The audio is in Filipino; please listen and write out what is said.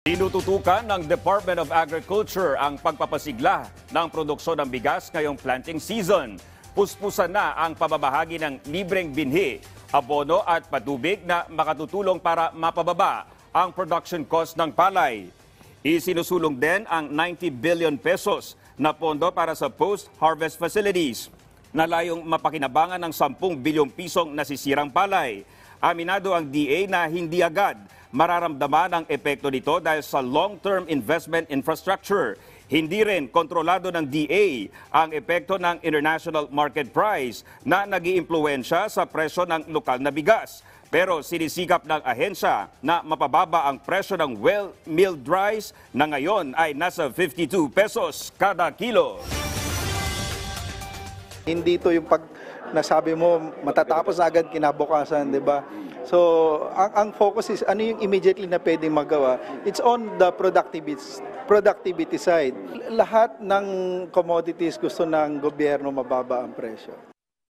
Tinututukan ng Department of Agriculture ang pagpapasigla ng produksyon ng bigas ngayong planting season. Puspusan na ang pamamahagi ng libreng binhi, abono at patubig na makatutulong para mapababa ang production cost ng palay. Isinusulong din ang 90 billion pesos na pondo para sa post-harvest facilities na layong mapakinabangan ng 10 bilyong pisong nasisirang palay. Aminado ang DA na hindi agad mararamdaman ang epekto nito dahil sa long-term investment infrastructure. Hindi rin kontrolado ng DA ang epekto ng international market price na nag-iimpluwensya sa presyo ng lokal na bigas. Pero sinisikap ng ahensya na mapababa ang presyo ng well-milled rice na ngayon ay nasa 52 pesos kada kilo. Hindi ito yung pag nasabi mo matatapos agad kinabukasan, 'di ba? So, ang focus is ano yung immediately na pwedeng magawa. It's on the productivity side. Lahat ng commodities gusto ng gobyerno mababa ang presyo.